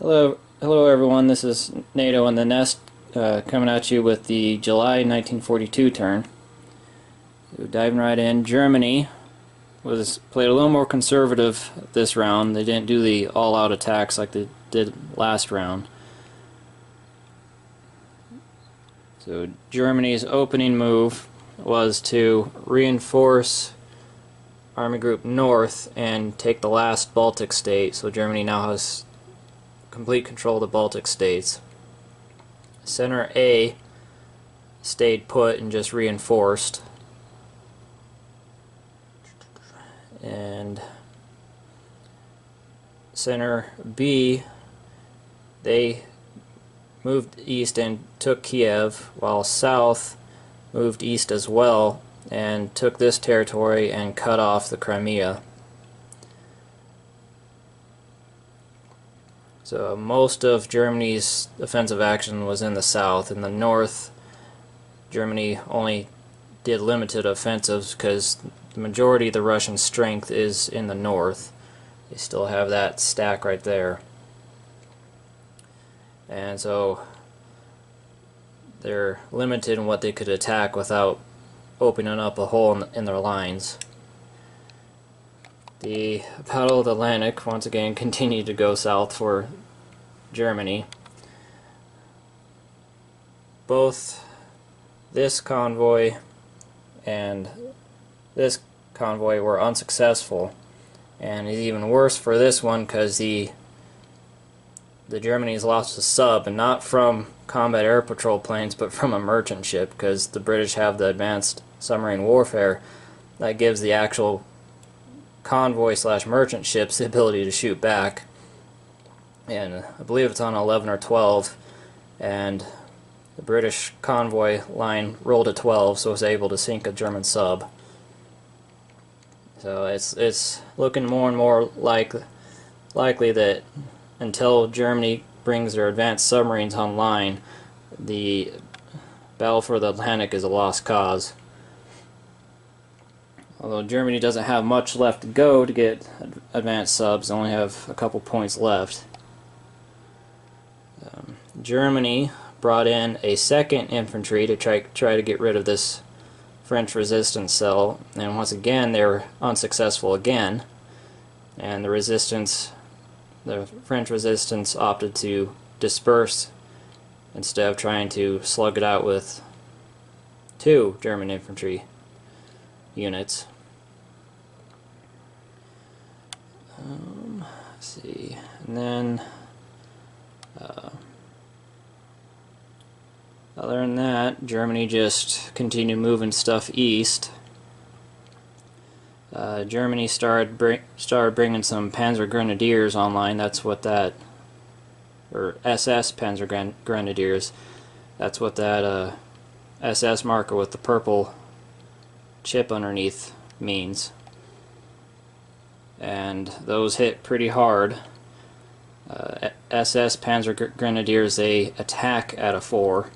Hello everyone. This is Nato and the Nest coming at you with the July 1942 turn. So diving right in, Germany was played a little more conservative this round. They didn't do the all-out attacks like they did last round. So Germany's opening move was to reinforce Army Group North and take the last Baltic state. So Germany now has complete control of the Baltic states. Center A stayed put and just reinforced. And Center B, they moved east and took Kiev, while South moved east as well and took this territory and cut off the Crimea. So most of Germany's offensive action was in the south. In the north, Germany only did limited offensives because the majority of the Russian strength is in the north. They still have that stack right there. And so they're limited in what they could attack without opening up a hole in their lines. The Battle of the Atlantic once again continued to go south for Germany. Both this convoy and this convoy were unsuccessful, and it's even worse for this one because the Germans lost a sub, and not from combat air patrol planes but from a merchant ship, because the British have the advanced submarine warfare that gives the actual convoy slash merchant ships the ability to shoot back. And I believe it's on 11 or 12, and the British convoy line rolled a 12, so it was able to sink a German sub. So it's looking more and more likely that until Germany brings their advanced submarines online, the battle for the Atlantic is a lost cause. Although Germany doesn't have much left to go to get advanced subs, they only have a couple points left. Germany brought in a second infantry to try to get rid of this French resistance cell, and once again they were unsuccessful again, and the French resistance opted to disperse instead of trying to slug it out with two German infantry units. Let's see, and then other than that, Germany just continued moving stuff east. Germany started bringing some Panzer Grenadiers online. That's what that, or SS Panzer Grenadiers. That's what that SS marker with the purple chip underneath means. And those hit pretty hard. SS Panzer Grenadiers, they attack at a 4.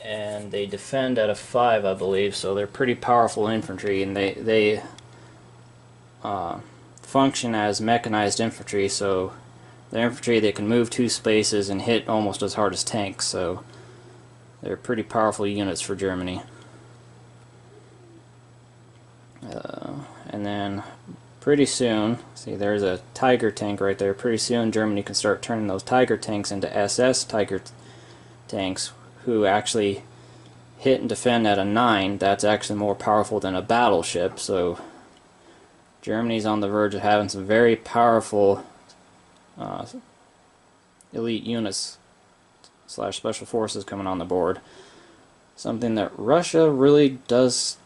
And they defend at a 5, I believe, so they're pretty powerful infantry, and they function as mechanized infantry, so they're infantry that can move 2 spaces and hit almost as hard as tanks, so they're pretty powerful units for Germany. And then pretty soon, see, there's a Tiger tank right there. Pretty soon Germany can start turning those Tiger tanks into SS Tiger tanks, who actually hit and defend at a 9. That's actually more powerful than a battleship, so Germany's on the verge of having some very powerful elite units slash special forces coming on the board. Something that Russia really does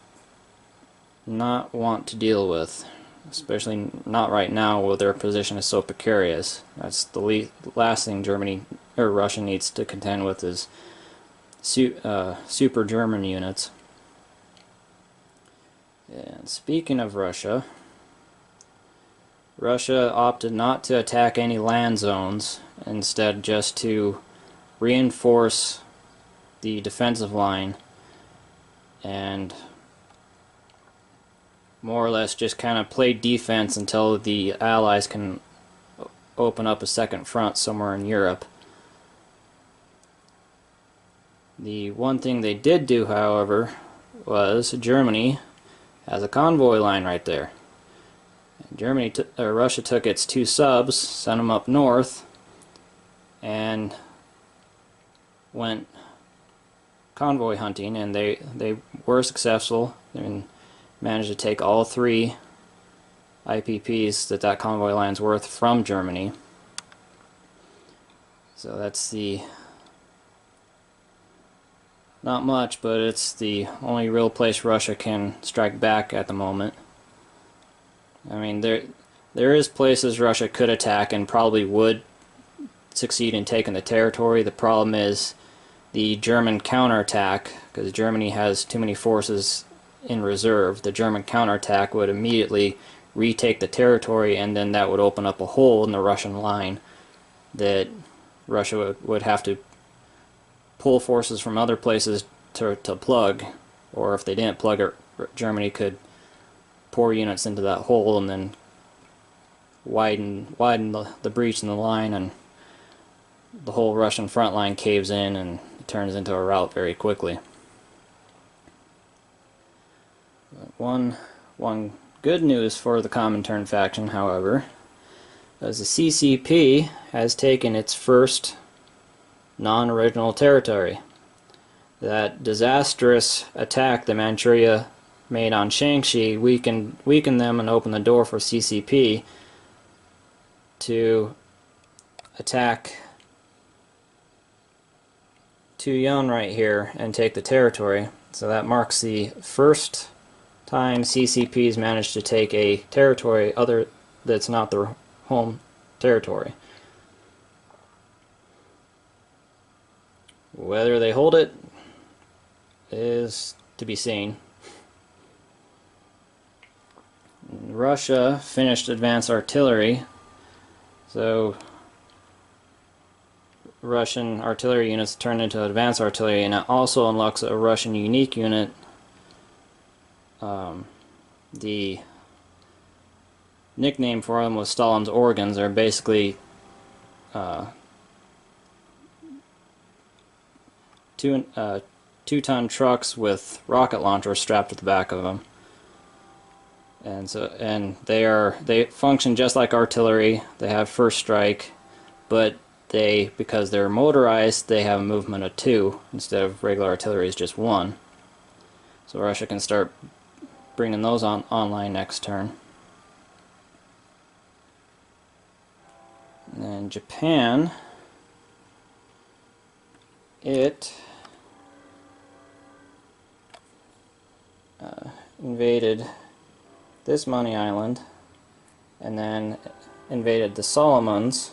not want to deal with, especially not right now where their position is so precarious. That's the last thing Germany or Russia needs to contend with is super German units. And speaking of Russia, Russia opted not to attack any land zones, instead just to reinforce the defensive line and more or less just kind of play defense until the Allies can open up a second front somewhere in Europe. The one thing they did do, however, was Germany has a convoy line right there. Russia took its 2 subs, sent them up north, and went convoy hunting, and they were successful and managed to take all 3 IPPs that convoy line's worth from Germany. So that's not much, but it's the only real place Russia can strike back at the moment. I mean, there is places Russia could attack and probably would succeed in taking the territory. The problem is the German counterattack, because Germany has too many forces in reserve. The German counterattack would immediately retake the territory, and then that would open up a hole in the Russian line that Russia would have to pull forces from other places to plug, or if they didn't plug it, Germany could pour units into that hole and then widen the breach in the line, and the whole Russian front line caves in and it turns into a rout very quickly. One good news for the Comintern faction, however, is the CCP has taken its first non-original territory. That disastrous attack that Manchuria made on Shaanxi weakened them and opened the door for CCP to attack Tuyuan right here and take the territory. So that marks the first time CCP's managed to take a territory other that's not their home territory. Whether they hold it is to be seen. Russia finished advanced artillery, so Russian artillery units turned into advanced artillery, and it also unlocks a Russian unique unit. The nickname for them was Stalin's organs. They're basically two-ton trucks with rocket launchers strapped to the back of them, and they function just like artillery. They have first strike, but because they're motorized, they have a movement of 2 instead of regular artillery is just 1. So Russia can start bringing those online next turn. And then Japan, it invaded this money island and then invaded the Solomons,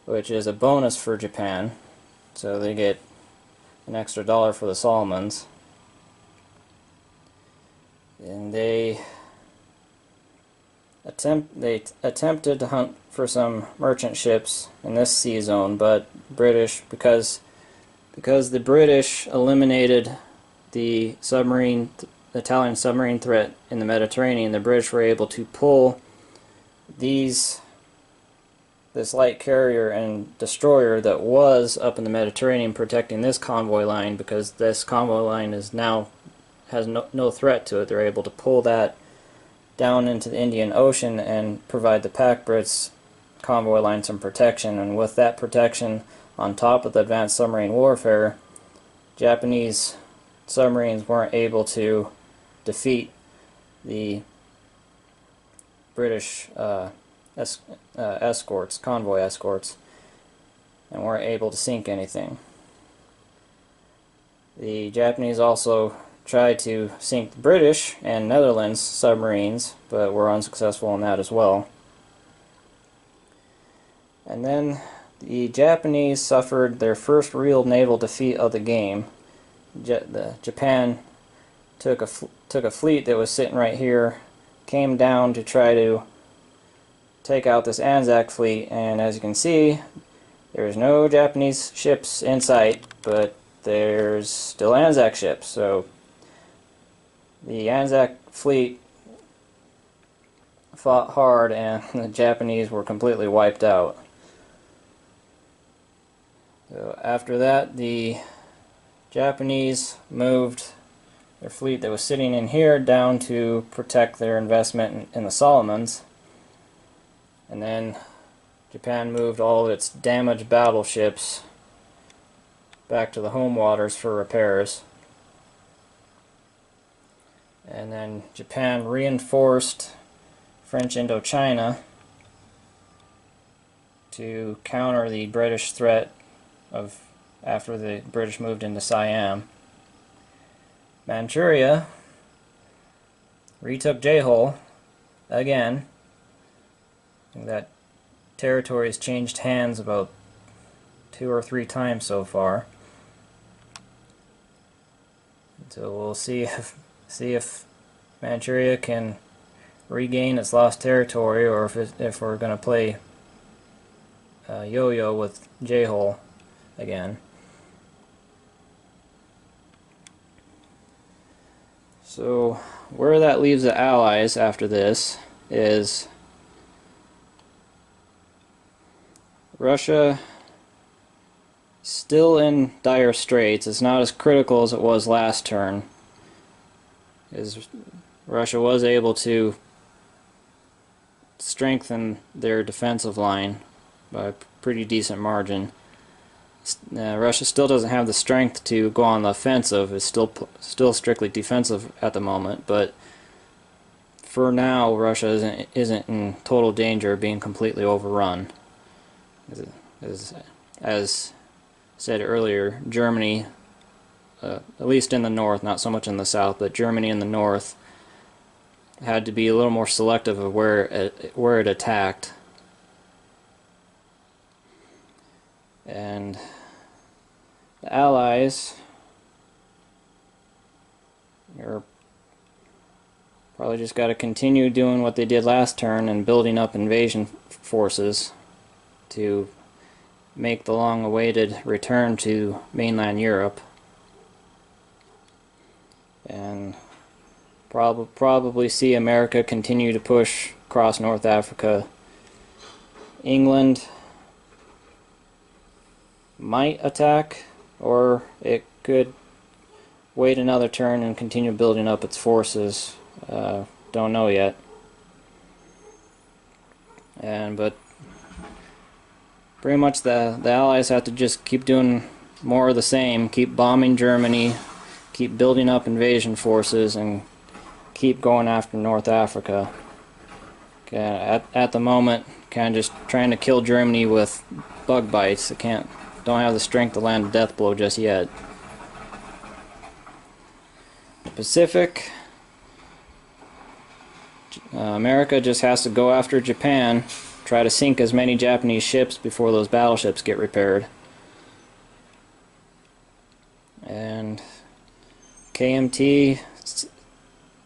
which is a bonus for Japan, so they get an extra $1 for the Solomons. And they attempted to hunt for some merchant ships in this sea zone, but because the British eliminated the Italian submarine threat in the Mediterranean, the British were able to pull this light carrier and destroyer that was up in the Mediterranean protecting this convoy line, because this convoy line has no threat to it. They're able to pull that down into the Indian Ocean and provide the Pac Brits convoy line some protection, and with that protection on top of the advanced submarine warfare, Japanese submarines weren't able to defeat the British convoy escorts, and weren't able to sink anything. The Japanese also tried to sink the British and Netherlands submarines, but were unsuccessful in that as well. And then the Japanese suffered their first real naval defeat of the game. Japan took a fleet that was sitting right here, came down to try to take out this Anzac fleet, and as you can see, there's no Japanese ships in sight, but there's still Anzac ships. So the Anzac fleet fought hard, and the Japanese were completely wiped out. So after that, the Japanese moved their fleet that was sitting in here down to protect their investment in the Solomons. And then Japan moved all of its damaged battleships back to the home waters for repairs. And then Japan reinforced French Indochina to counter the British threat of after the British moved into Siam. Manchuria retook Jehol again. That territory has changed hands about 2 or 3 times so far. So we'll see if Manchuria can regain its lost territory, or if we're going to play yo-yo with Jehol again. So where that leaves the Allies after this is Russia still in dire straits. It's not as critical as it was last turn, as Russia was able to strengthen their defensive line by a pretty decent margin. Russia still doesn't have the strength to go on the offensive. It's still strictly defensive at the moment, but for now Russia isn't in total danger of being completely overrun. As said earlier, Germany, at least in the north, not so much in the south, but Germany in the north had to be a little more selective of where it attacked. And the Allies are probably just got to continue doing what they did last turn and building up invasion forces to make the long-awaited return to mainland Europe, and probably see America continue to push across North Africa. England might attack, or it could wait another turn and continue building up its forces. Don't know yet. But pretty much the Allies have to just keep doing more of the same, keep bombing Germany, keep building up invasion forces, and keep going after North Africa. At the moment, kind of just trying to kill Germany with bug bites. Don't have the strength to land a death blow just yet. The Pacific, America just has to go after Japan, try to sink as many Japanese ships before those battleships get repaired. And KMT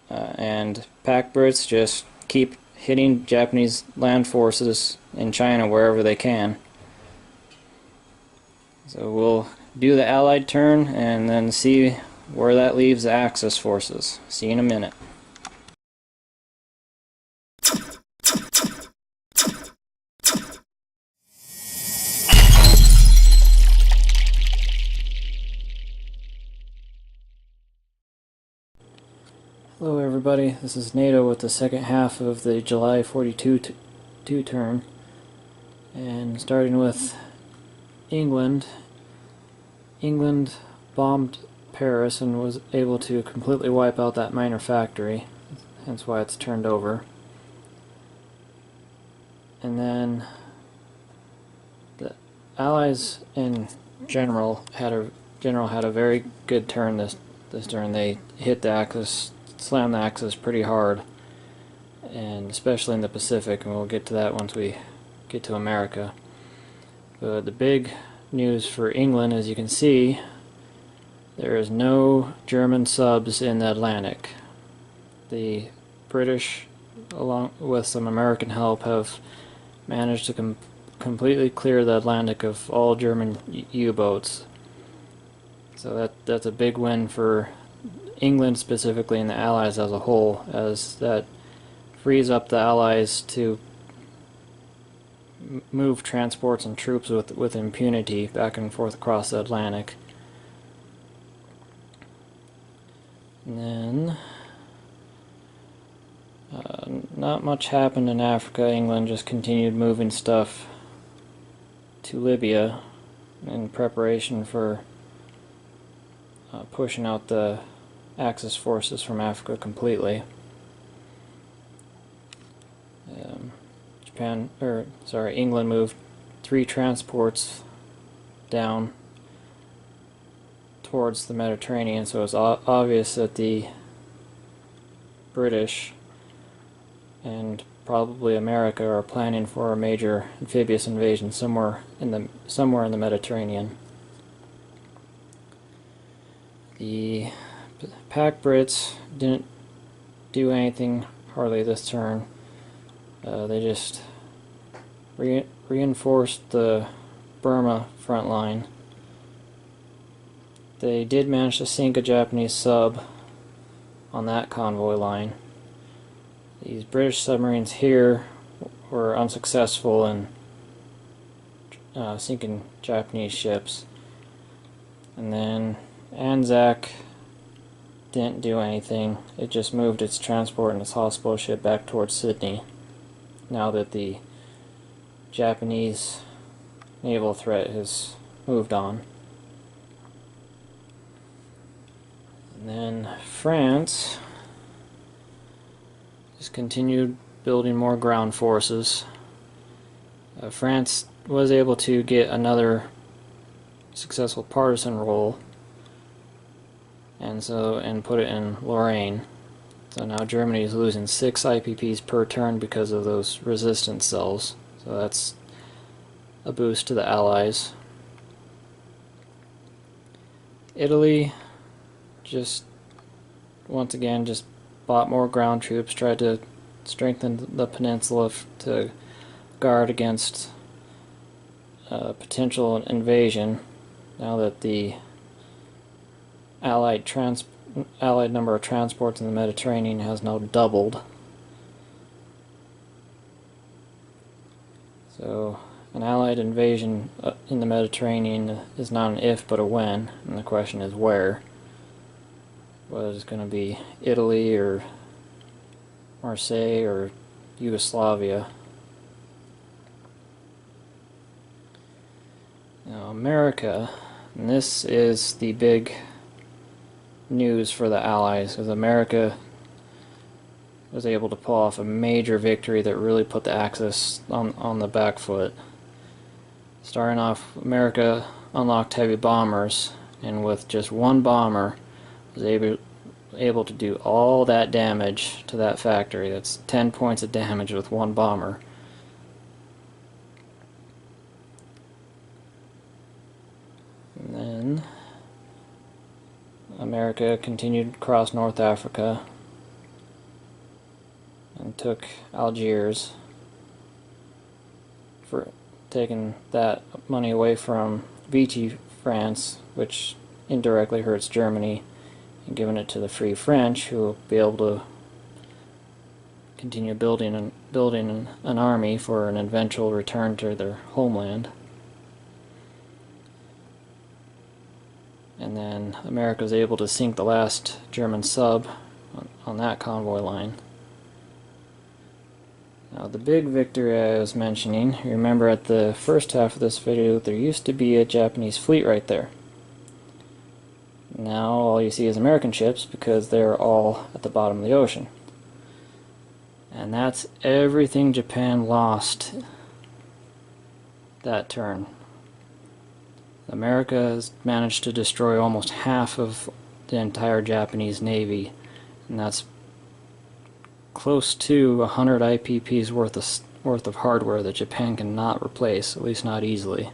and Pac Brits just keep hitting Japanese land forces in China wherever they can. So we'll do the Allied turn and then see where that leaves the Axis forces. See you in a minute. Hello everybody, this is Nato with the second half of the July 42 turn, and starting with England. England bombed Paris and was able to completely wipe out that minor factory, hence why it's turned over. And then the Allies in general had a very good turn this turn. They hit the Axis, slammed the Axis pretty hard, and especially in the Pacific, and we'll get to that once we get to America. But the big news for England, as you can see, there is no German subs in the Atlantic. The British, along with some American help, have managed to completely clear the Atlantic of all German U-boats. So that's a big win for England specifically, and the Allies as a whole, as that frees up the Allies to move transports and troops with impunity back and forth across the Atlantic. And then not much happened in Africa. England just continued moving stuff to Libya in preparation for pushing out the Axis forces from Africa completely. England moved 3 transports down towards the Mediterranean, so it's obvious that the British and probably America are planning for a major amphibious invasion somewhere in the Mediterranean. The Pac Brits didn't do anything hardly this turn. They just reinforced the Burma front line. They did manage to sink a Japanese sub on that convoy line. These British submarines here were unsuccessful in sinking Japanese ships. And then Anzac didn't do anything. It just moved its transport and its hospital ship back towards Sydney, now that the Japanese naval threat has moved on. And then France just continued building more ground forces. France was able to get another successful partisan role, and put it in Lorraine. So now Germany is losing 6 IPPs per turn because of those resistance cells. So that's a boost to the Allies. Italy once again bought more ground troops, tried to strengthen the peninsula to guard against potential invasion, now that the Allied number of transports in the Mediterranean has now doubled. So an Allied invasion in the Mediterranean is not an if but a when, and the question is where. Whether it's going to be Italy or Marseille or Yugoslavia. Now America, and this is the big news for the Allies, because America was able to pull off a major victory that really put the Axis on the back foot. Starting off, America unlocked heavy bombers, and with just one bomber was able to do all that damage to that factory. That's 10 points of damage with one bomber. And then America continued across North Africa and took Algiers, for taking that money away from Vichy France, which indirectly hurts Germany, and giving it to the Free French, who will be able to continue building an army for an eventual return to their homeland. And then America was able to sink the last German sub on that convoy line. Now the big victory I was mentioning, you remember at the first half of this video, there used to be a Japanese fleet right there. Now all you see is American ships, because they're all at the bottom of the ocean. And that's everything Japan lost that turn. America has managed to destroy almost half of the entire Japanese Navy, and that's close to 100 IPPs worth of hardware that Japan cannot replace, at least not easily.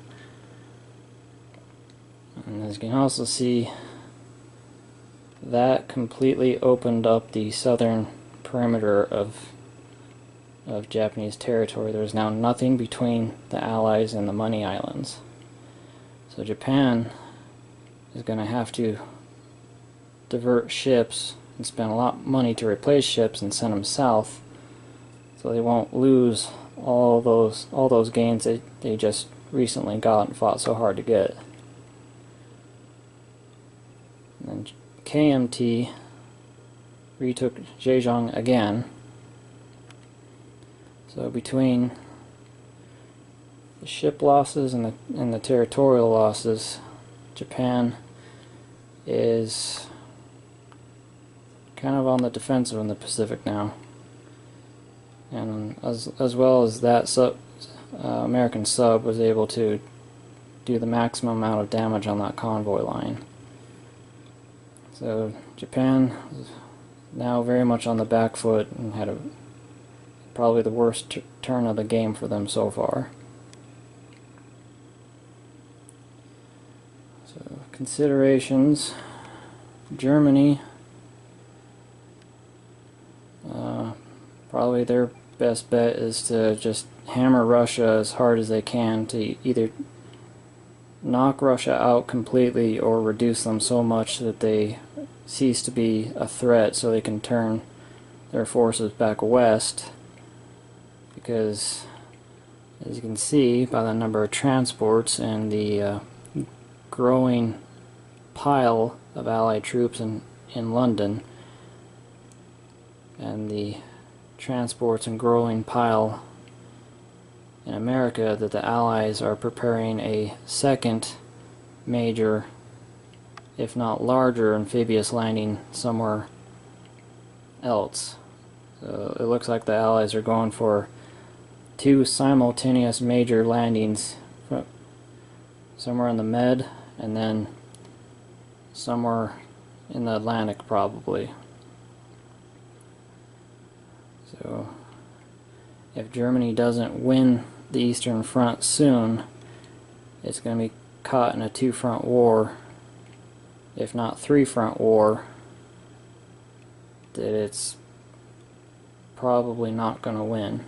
And as you can also see, that completely opened up the southern perimeter of Japanese territory. There's now nothing between the Allies and the Money Islands. So Japan is going to have to divert ships and spend a lot of money to replace ships and send them south so they won't lose all those gains that they just recently got and fought so hard to get. And then KMT retook Zhejiang again. So between the ship losses and the territorial losses, Japan is kind of on the defensive in the Pacific now, and as well as that American sub was able to do the maximum amount of damage on that convoy line. So Japan is now very much on the back foot and had probably the worst turn of the game for them so far. So considerations: Germany, probably their best bet is to just hammer Russia as hard as they can to either knock Russia out completely or reduce them so much that they cease to be a threat, so they can turn their forces back west, because as you can see by the number of transports and the growing pile of Allied troops in London, and the transports and growing pile in America, that the Allies are preparing a second major, if not larger, amphibious landing somewhere else. So it looks like the Allies are going for 2 simultaneous major landings somewhere in the Med and then somewhere in the Atlantic probably. So if Germany doesn't win the Eastern Front soon, it's going to be caught in a 2-front war, if not 3-front war, that it's probably not going to win.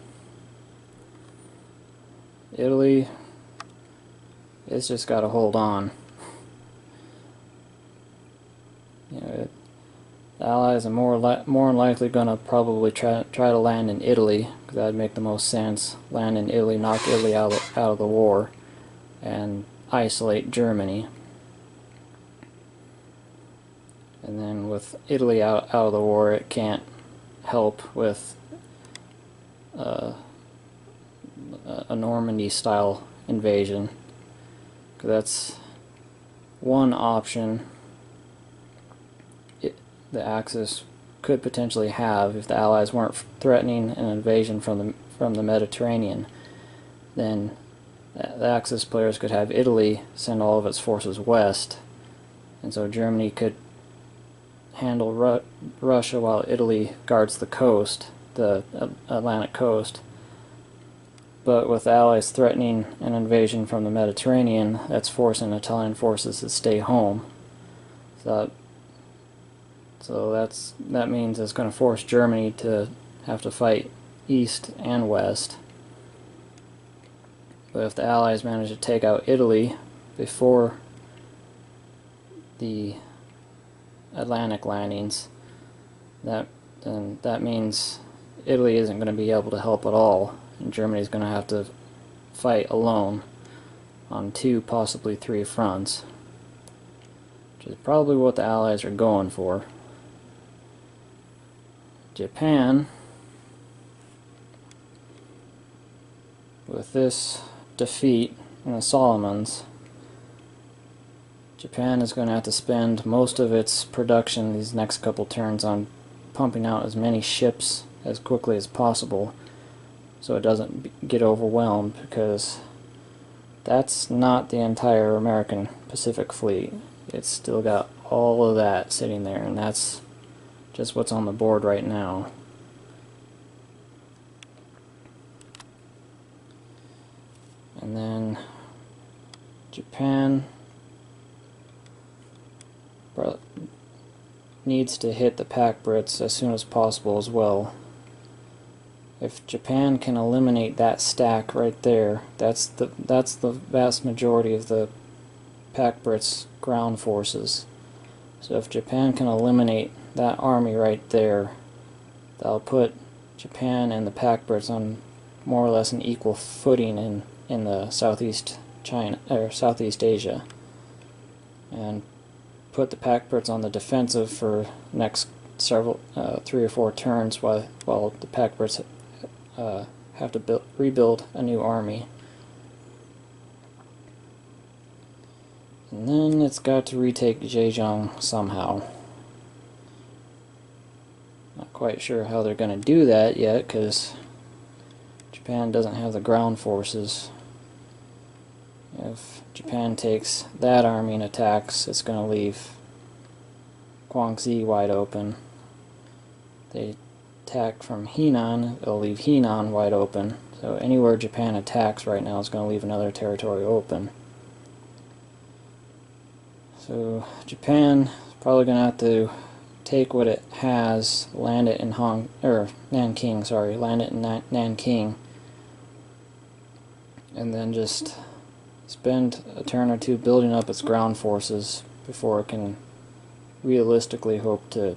Italy, it's just got to hold on. You know, the Allies are more than likely going to probably try to land in Italy, because that would make the most sense. Land in Italy, knock Italy out of the war, and isolate Germany. And then with Italy out of the war, it can't help with a Normandy-style invasion, because that's one option the Axis could potentially have if the Allies weren't threatening an invasion from the Mediterranean. Then the Axis players could have Italy send all of its forces west, and so Germany could handle Russia while Italy guards the coast, the Atlantic coast. But with the Allies threatening an invasion from the Mediterranean, that's forcing Italian forces to stay home. So that means it's going to force Germany to have to fight east and west. But if the Allies manage to take out Italy before the Atlantic landings, then that means Italy isn't going to be able to help at all, and Germany is going to have to fight alone on 2, possibly 3 fronts, which is probably what the Allies are going for. Japan, with this defeat in the Solomons, Japan is going to have to spend most of its production these next couple turns on pumping out as many ships as quickly as possible, so it doesn't get overwhelmed, because that's not the entire American Pacific Fleet. It's still got all of that sitting there, and that's just what's on the board right now. And then Japan needs to hit the Pac Brits as soon as possible as well. If Japan can eliminate that stack right there, that's the vast majority of the Pac Brits ground forces. So if Japan can eliminate that army right there, that'll put Japan and the pact Brits on more or less an equal footing in the Southeast China or Southeast Asia, and put the pact Brits on the defensive for next several 3 or 4 turns while the pact Brits have to rebuild a new army. And then it's got to retake Zhejiang somehow. Not quite sure how they're going to do that yet, because Japan doesn't have the ground forces. If Japan takes that army and attacks, it's going to leave Guangxi wide open. They attack from Henan, it'll leave Henan wide open. So anywhere Japan attacks right now is going to leave another territory open. So Japan is probably going to have to take what it has, land it in Nanking, land it in Nanking, and then just spend a turn or two building up its ground forces before it can realistically hope to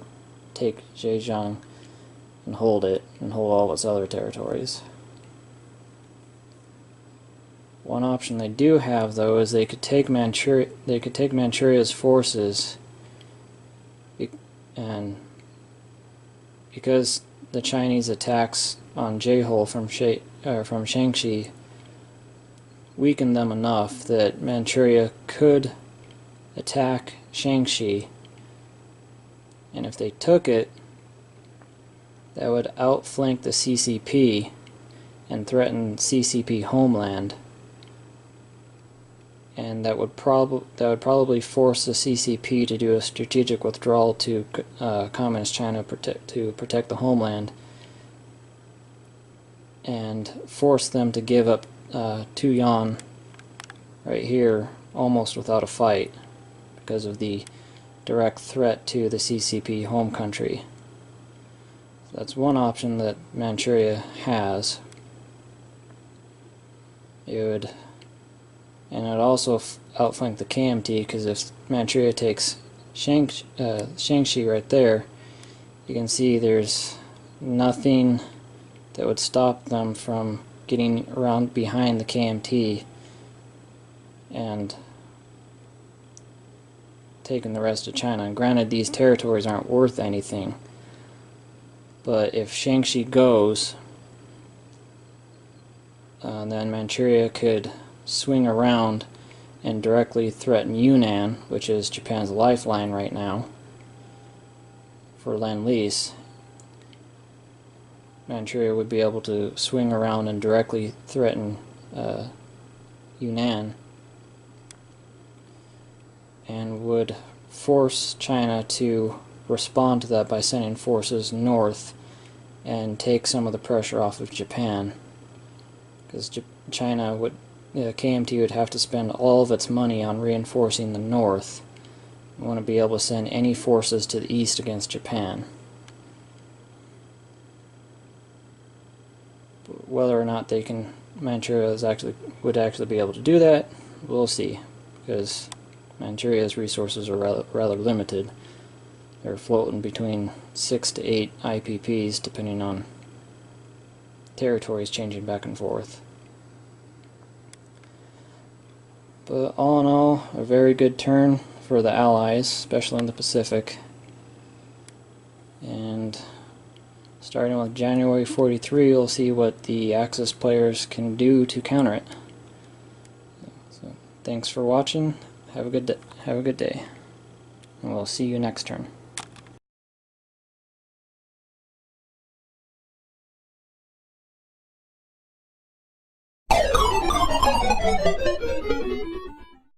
take Zhejiang and hold it, and hold all its other territories. One option they do have, though, is they could take Manchuria's forces, and because the Chinese attacks on Jehol from Shaanxi weakened them enough that Manchuria could attack Shaanxi, and if they took it, that would outflank the CCP and threaten CCP homeland, and that would probably force the CCP to do a strategic withdrawal to Communist China to protect the homeland, and force them to give up Tuyuan right here almost without a fight because of the direct threat to the CCP home country. So that's one option that Manchuria has. It would also outflank the KMT, because if Manchuria takes Shaanxi right there, you can see there's nothing that would stop them from getting around behind the KMT and taking the rest of China. And granted, these territories aren't worth anything, but if Shaanxi goes, then Manchuria could swing around and directly threaten Yunnan, which is Japan's lifeline right now for Lend-Lease. Manchuria would be able to swing around and directly threaten Yunnan, and would force China to respond to that by sending forces north and take some of the pressure off of Japan, because China would KMT would have to spend all of its money on reinforcing the north. We want to be able to send any forces to the east against Japan. But whether or not Manchuria would actually be able to do that, we'll see, because Manchuria's resources are rather limited. They're floating between 6 to 8 IPPs depending on territories changing back and forth. But all in all, a very good turn for the Allies, especially in the Pacific. And starting with January 43, you'll see what the Axis players can do to counter it. So, thanks for watching. Have a good day. And we'll see you next turn.